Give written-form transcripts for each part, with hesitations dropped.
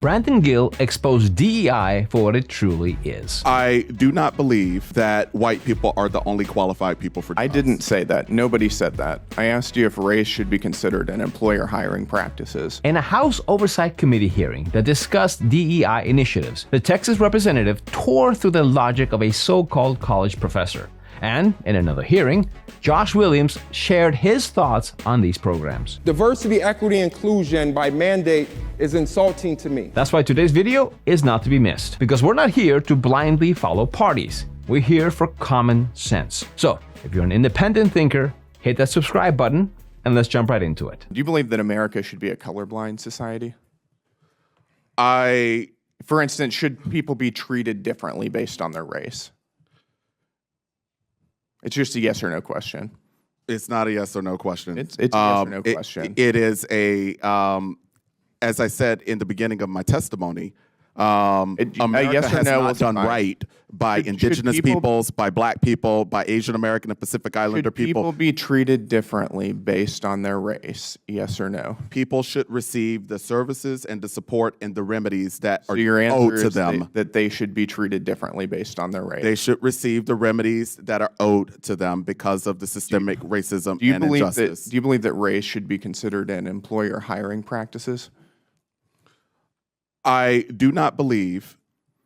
Brandon Gill exposed DEI for what it truly is. I do not believe that white people are the only qualified people for jobs. I didn't say that. Nobody said that. I asked you if race should be considered in employer hiring practices. In a House Oversight Committee hearing that discussed DEI initiatives, the Texas representative tore through the logic of a so-called college professor. And in another hearing, Josh Williams shared his thoughts on these programs. Diversity, equity, inclusion by mandate is insulting to me. That's why today's video is not to be missed, because we're not here to blindly follow parties. We're here for common sense. So, if you're an independent thinker, hit that subscribe button and let's jump right into it. Do you believe that America should be a colorblind society? For instance, should people be treated differently based on their race? It's just a yes or no question. It's not a yes or no question. It's a yes or no question. It is a, as I said in the beginning of my testimony, America yes or has no not done right by indigenous peoples, by black people, by Asian American and Pacific Islander people. Should people be treated differently based on their race? Yes or no? People should receive the services and the support and the remedies that are your answer owed to is them. that they should be treated differently based on their race. They should receive the remedies that are owed to them because of the systemic racism and injustice. Do you believe that race should be considered in employer hiring practices? I do not believe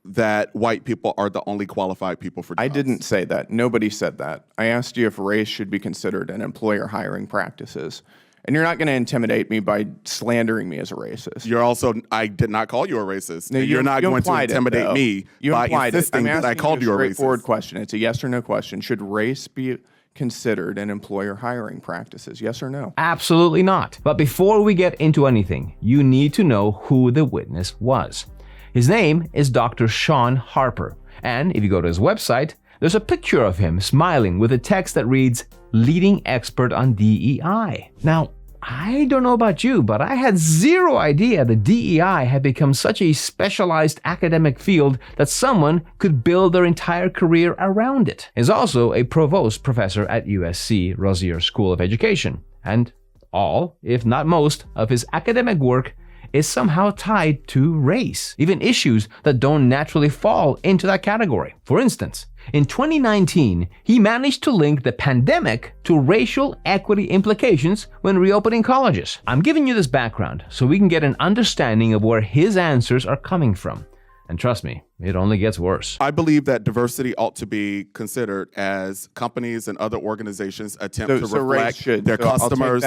that white people are the only qualified people for jobs. I didn't say that. Nobody said that. I asked you if race should be considered in employer hiring practices. And you're not going to intimidate me by slandering me as a racist. You're also, I did not call you a racist. No, you're not going to intimidate me by insisting that I called you a racist. Straightforward question. It's a yes or no question. Should race be considered in employer hiring practices? Yes or no? Absolutely not. But before we get into anything, you need to know who the witness was. His name is Dr. Sean Harper, and if you go to his website, there's a picture of him smiling with a text that reads, "Leading expert on DEI." Now, I don't know about you, but I had zero idea that DEI had become such a specialized academic field that someone could build their entire career around it. He's also a provost professor at USC Rosier School of Education, and all, if not most, of his academic work is somehow tied to race, even issues that don't naturally fall into that category. For instance, in 2019, he managed to link the pandemic to racial equity implications when reopening colleges. I'm giving you this background so we can get an understanding of where his answers are coming from. And trust me, it only gets worse. I believe that diversity ought to be considered as companies and other organizations attempt to reflect their customers,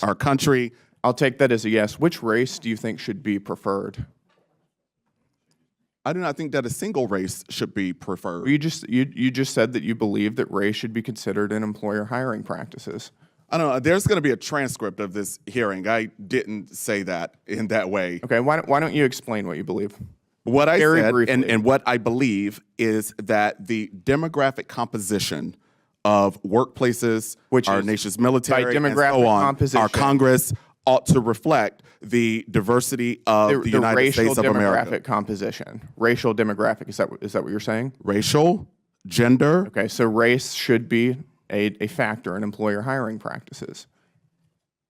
our country. I'll take that as a yes. Which race do you think should be preferred? I do not think that a single race should be preferred. You just said that you believe that race should be considered in employer hiring practices. I don't know. There's going to be a transcript of this hearing. I didn't say that in that way. Okay, why don't you explain what you believe? What I said and what I believe is that the demographic composition of workplaces, our nation's military, and so on, our Congress, ought to reflect the diversity of the United States of America. Racial demographic composition. Racial demographic, is that what you're saying? Racial, gender. Okay, so race should be a factor in employer hiring practices.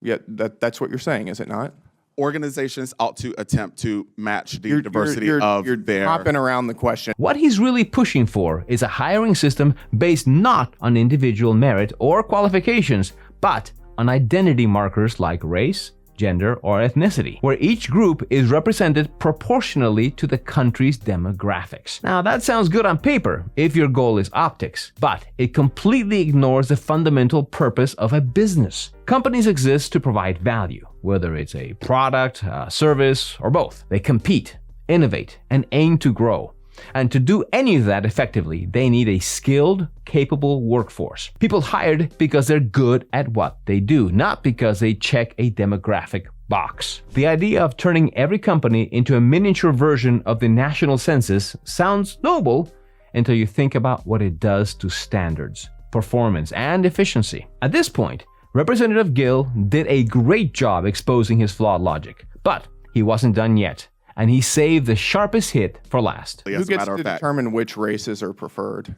Yeah, that's what you're saying, is it not? Organizations ought to attempt to match the diversity of their... You're hopping around the question. What he's really pushing for is a hiring system based not on individual merit or qualifications, but on identity markers like race, gender, or ethnicity, where each group is represented proportionally to the country's demographics. Now, that sounds good on paper if your goal is optics, but it completely ignores the fundamental purpose of a business. Companies exist to provide value, whether it's a product, a service, or both. They compete, innovate, and aim to grow. And to do any of that effectively, they need a skilled, capable workforce. People hired because they're good at what they do, not because they check a demographic box. The idea of turning every company into a miniature version of the national census sounds noble until you think about what it does to standards, performance, and efficiency. At this point, Representative Gill did a great job exposing his flawed logic, but he wasn't done yet. And he saved the sharpest hit for last. Who gets to determine which races are preferred?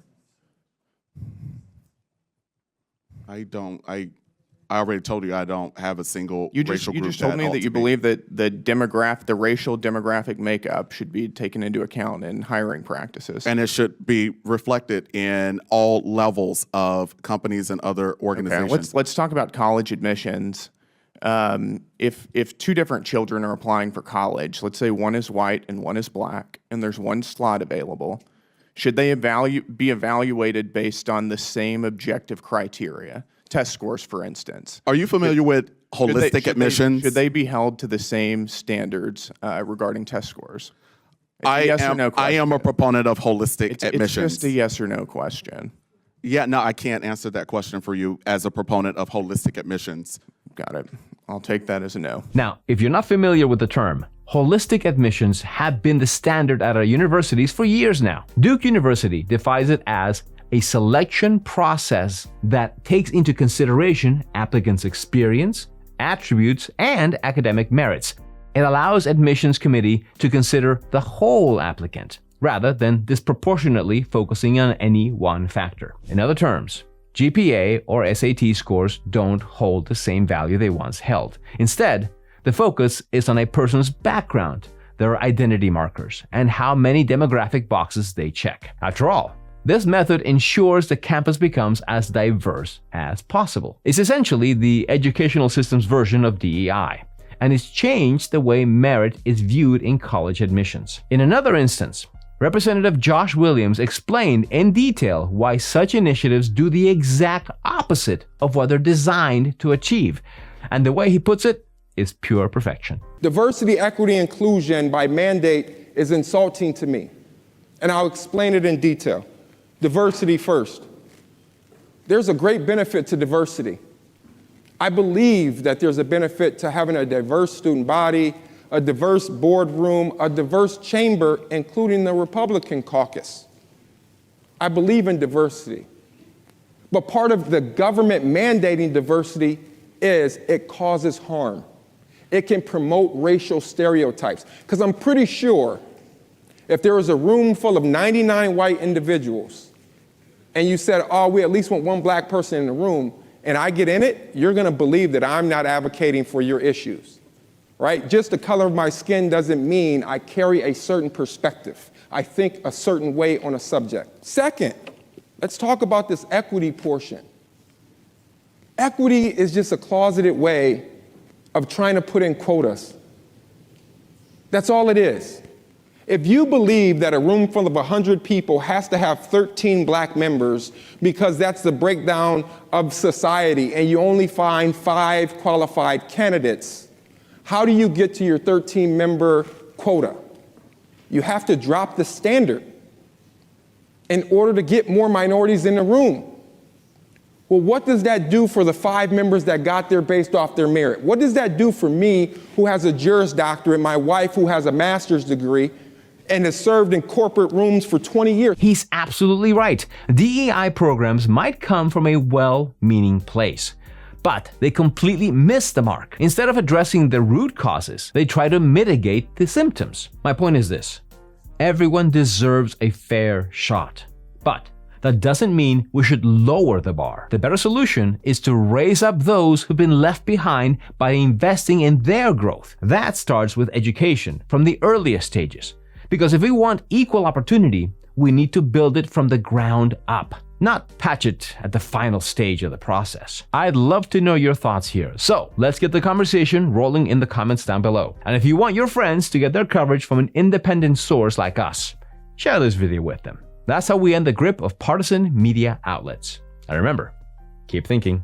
I already told you I don't have a single racial group. You just told me that you believe that the racial demographic makeup should be taken into account in hiring practices. And it should be reflected in all levels of companies and other organizations. Okay, let's talk about college admissions. If two different children are applying for college, let's say one is white and one is black, and there's one slot available, should they be evaluated based on the same objective criteria? Test scores, for instance. Are you familiar with holistic admissions? Should they be held to the same standards regarding test scores? I am a proponent of holistic admissions. It's just a yes or no question. Yeah, no, I can't answer that question for you as a proponent of holistic admissions. Got it. I'll take that as a no. Now, if you're not familiar with the term, holistic admissions have been the standard at our universities for years now. Duke University defines it as a selection process that takes into consideration applicants' experience, attributes, and academic merits. It allows admissions committee to consider the whole applicant, rather than disproportionately focusing on any one factor. In other terms, GPA or SAT scores don't hold the same value they once held. Instead, the focus is on a person's background, their identity markers, and how many demographic boxes they check. After all, this method ensures the campus becomes as diverse as possible. It's essentially the educational system's version of DEI, and it's changed the way merit is viewed in college admissions. In another instance, Representative Josh Williams explained in detail why such initiatives do the exact opposite of what they're designed to achieve. And the way he puts it is pure perfection. Diversity, equity, inclusion by mandate is insulting to me. And I'll explain it in detail. Diversity first. There's a great benefit to diversity. I believe that there's a benefit to having a diverse student body, a diverse boardroom, a diverse chamber, including the Republican caucus. I believe in diversity. But part of the government mandating diversity is it causes harm. It can promote racial stereotypes. Because I'm pretty sure if there was a room full of 99 white individuals and you said, oh, we at least want one black person in the room, and I get in it, you're going to believe that I'm not advocating for your issues, right? Just the color of my skin doesn't mean I carry a certain perspective. I think a certain way on a subject. Second, let's talk about this equity portion. Equity is just a closeted way of trying to put in quotas. That's all it is. If you believe that a room full of 100 people has to have 13 black members because that's the breakdown of society and you only find 5 qualified candidates, how do you get to your 13-member quota? You have to drop the standard in order to get more minorities in the room. Well, what does that do for the 5 members that got there based off their merit? What does that do for me, who has a Juris Doctorate, my wife, who has a master's degree, and has served in corporate rooms for 20 years? He's absolutely right. DEI programs might come from a well-meaning place, but they completely miss the mark. Instead of addressing the root causes, they try to mitigate the symptoms. My point is this: everyone deserves a fair shot, but that doesn't mean we should lower the bar. The better solution is to raise up those who've been left behind by investing in their growth. That starts with education from the earliest stages. Because if we want equal opportunity, we need to build it from the ground up, not patch it at the final stage of the process. I'd love to know your thoughts here, so let's get the conversation rolling in the comments down below. And if you want your friends to get their coverage from an independent source like us, share this video with them. That's how we end the grip of partisan media outlets. And remember, keep thinking.